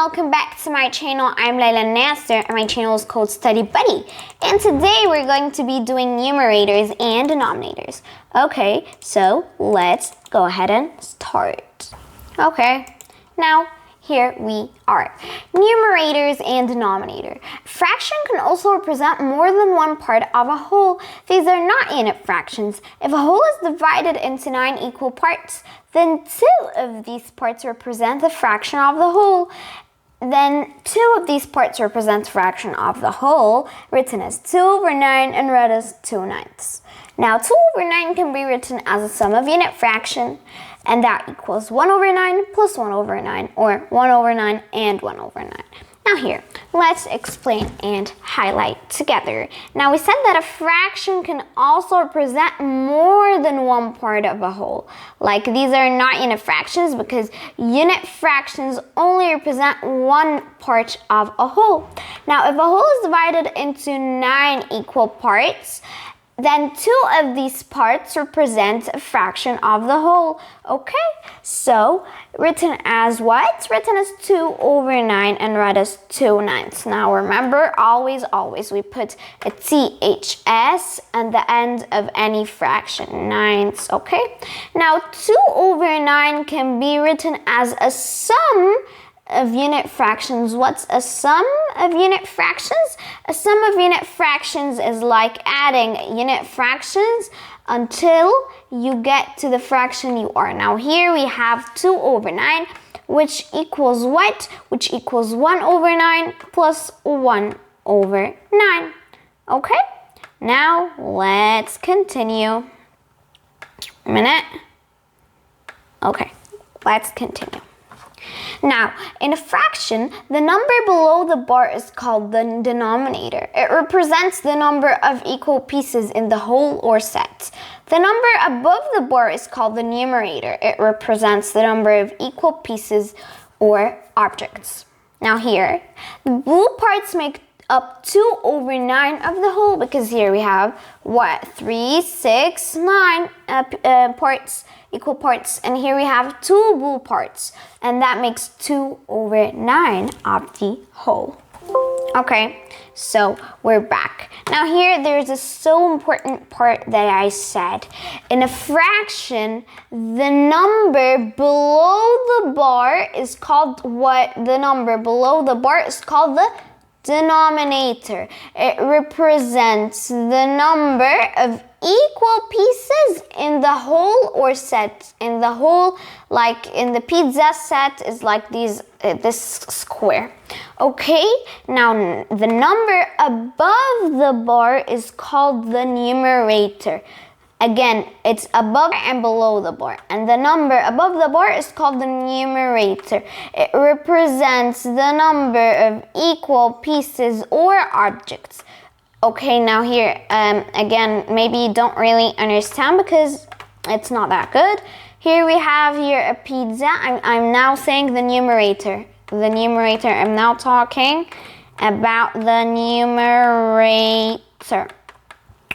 welcome back to my channel. I'm Layla Nasser and my channel is called Study Buddy. And today we're going to be doing numerators and denominators. Okay, so let's go ahead and start. Okay, now here we are. Numerators and denominator. Fraction can also represent more than one part of a whole. These are not unit fractions. If a whole is divided into 9 equal parts, then 2 of these parts represent a fraction of the whole. Then 2 of these parts represent a fraction of the whole, written as 2 over 9 and read as 2/9. Now 2 over 9 can be written as a sum of unit fraction, and that equals 1 over 9 plus 1 over 9, or 1 over 9 and 1 over 9. Now here, let's explain and highlight together. Now we said that a fraction can also represent more than one part of a whole. Like these are not unit fractions because unit fractions only represent one part of a whole. Now if a whole is divided into 9 equal parts, then 2 of these parts represent a fraction of the whole. Okay, so written as what? Written as 2 over 9 and read as 2/9. Now remember, always we put a THS at the end of any fraction, 9ths, okay? Now 2 over 9 can be written as a sum of unit fractions. What's a sum of unit fractions? A sum of unit fractions is like adding unit fractions until you get to the fraction you are. Now here we have 2 over 9, which equals what? Which equals 1 over 9 plus 1 over 9. Okay? Now let's continue. A minute. Okay, let's continue. Now, in a fraction, the number below the bar is called the denominator. It represents the number of equal pieces in the whole or set. The number above the bar is called the numerator. It represents the number of equal pieces or objects. Now here, the blue parts make up 2 over 9 of the whole, because here we have what? 3, 6, 9 parts, equal parts, and here we have 2 blue parts, and that makes 2 over 9 of the whole. Okay, so we're back. Now here there's a so important part that I said. In a fraction, the number below the bar is called what? The number below the bar is called the denominator. It represents the number of equal pieces in the whole or set. In the whole, like in the pizza set, is like this square. Okay, now the number above the bar is called the numerator. Again, it's above and below the bar, and the number above the bar is called the numerator. It represents the number of equal pieces or objects. Okay, now here, again, maybe you don't really understand because it's not that good. Here we have here a pizza. I'm now saying the numerator. The numerator, I'm now talking about the numerator.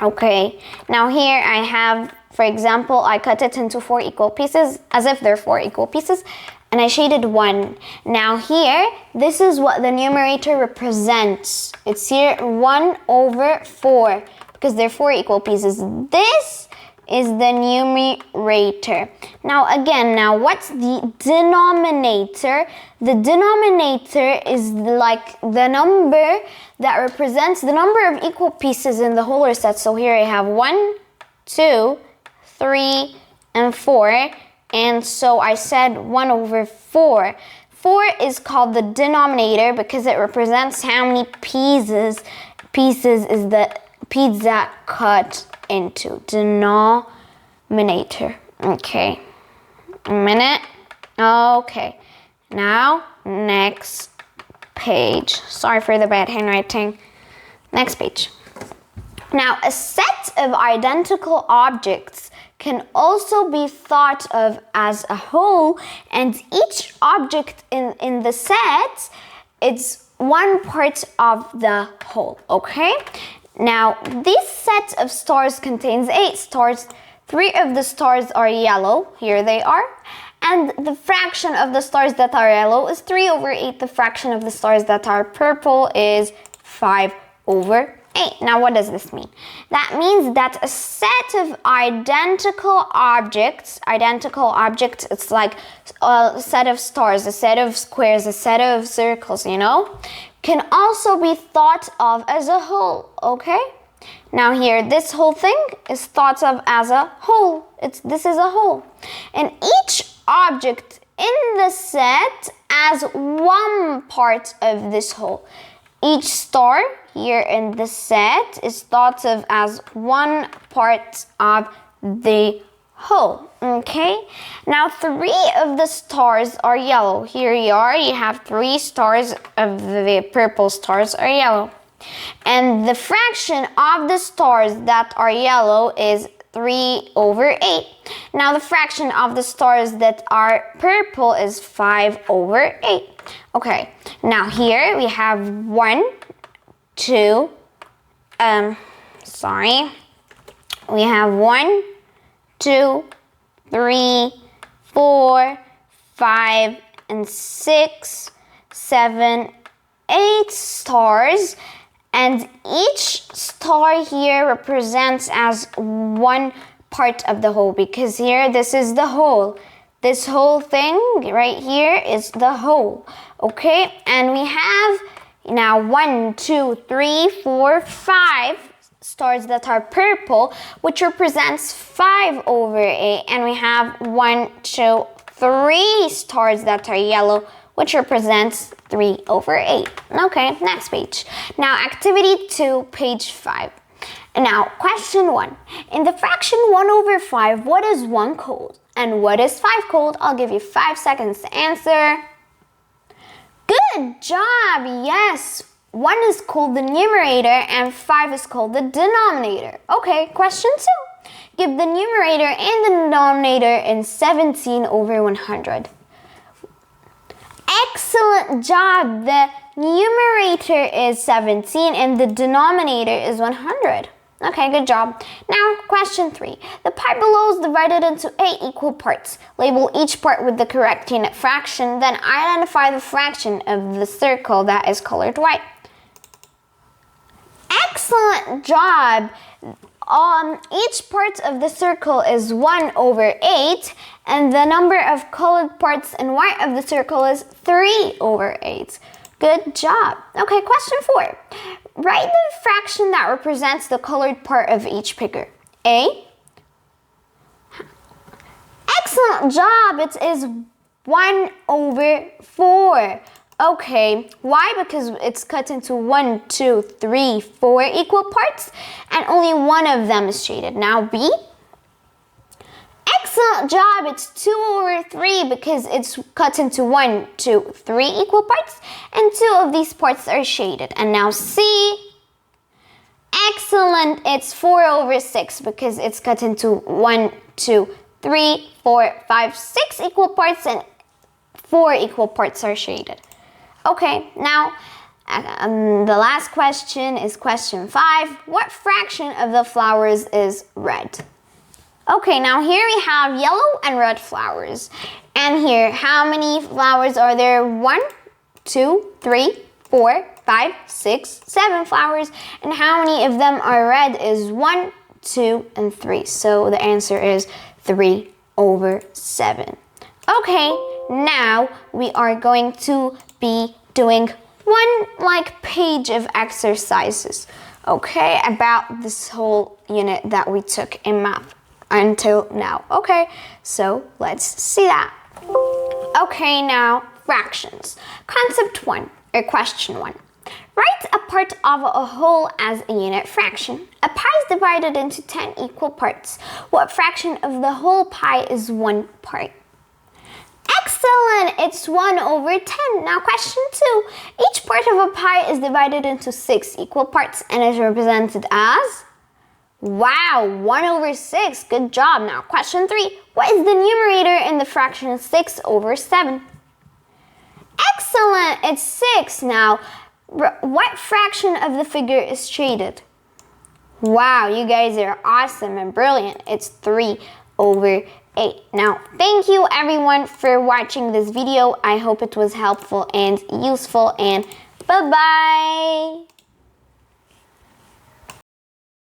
Okay, now here I have, for example, I cut it into 4 equal pieces, as if they're 4 equal pieces, and I shaded 1. Now here, this is what the numerator represents. It's here 1 over 4, because they're 4 equal pieces. This is the numerator. Now again, what's the denominator? The denominator is like the number that represents the number of equal pieces in the whole or set. So here I have 1, 2, 3, and 4. And so I said 1 over 4. 4 is called the denominator because it represents how many pieces is the pizza cut into. Denominator. Okay. A minute. Okay. Now, next page. Sorry for the bad handwriting. Next page. Now, a set of identical objects can also be thought of as a whole, and each object in the set is one part of the whole, okay? Now, this set of stars contains 8 stars. 3 of the stars are yellow, here they are, And the fraction of the stars that are yellow is 3 over 8. The fraction of the stars that are purple is 5 over 8. Now, what does this mean? That means that a set of identical objects, it's like a set of stars, a set of squares, a set of circles, you know, can also be thought of as a whole, okay? Now here, this whole thing is thought of as a whole. This is a whole. And each object in the set as one part of this whole. Each star here in the set is thought of as one part of the whole, okay? Now 3 of the stars are yellow. Here you have 3 stars of the purple stars are yellow. And the fraction of the stars that are yellow is 3 over 8. Now the fraction of the stars that are purple is 5 over 8. Okay, now here we have 1, 2, we have 1, 2, 3, 4, 5, and 6, 7, 8 stars. And each star here represents as one part of the whole, because here this is the whole. This whole thing right here is the whole, okay? And we have now 1, 2, 3, 4, 5 stars that are purple, which represents 5 over 8. And we have 1, 2, 3 stars that are yellow, which represents 3 over 8. Okay, next page. Now, activity 2, page 5. And now, question 1. In the fraction 1 over 5, what is 1 called? And what is 5 called? I'll give you 5 seconds to answer. Good job, yes. 1 is called the numerator and 5 is called the denominator. Okay, question 2. Give the numerator and the denominator in 17 over 100. Excellent job. The numerator is 17 and the denominator is 100. Okay, good job. Now, question 3. The pie below is divided into 8 equal parts. Label each part with the correct unit fraction, then identify the fraction of the circle that is colored white. Excellent job. Each part of the circle is 1 over 8, and the number of colored parts in white of the circle is 3 over 8. Good job. Okay, question 4. Write the fraction that represents the colored part of each figure. A. Excellent job. It is 1 over 4. Okay, why? Because it's cut into 1, 2, 3, 4 equal parts, and only one of them is shaded. Now B. Excellent job. It's 2 over 3 because it's cut into 1, 2, 3 equal parts, and 2 of these parts are shaded. And now C. Excellent. It's 4 over 6 because it's cut into 1, 2, 3, 4, 5, 6 equal parts, and 4 equal parts are shaded. Okay, now the last question is question 5. What fraction of the flowers is red? Okay, now here we have yellow and red flowers. And here, how many flowers are there? 1, 2, 3, 4, 5, 6, 7 flowers. And how many of them are red is 1, 2, and 3. So the answer is 3 over 7. Okay, now we are going to be doing one page of exercises, okay, about this whole unit that we took in math until now. Okay, so let's see that. Okay, now fractions. Concept 1, or question 1. Write a part of a whole as a unit fraction. A pie is divided into 10 equal parts. What fraction of the whole pie is 1 part? Excellent! It's 1 over 10. Now question 2. Each part of a pie is divided into 6 equal parts and is represented as? Wow, 1 over 6. Good job. Now question 3. What is the numerator in the fraction 6 over 7? Excellent! It's 6. Now, what fraction of the figure is shaded? Wow, you guys are awesome and brilliant. It's 3 over 8. Now, thank you everyone for watching this video. I hope it was helpful and useful, and bye-bye.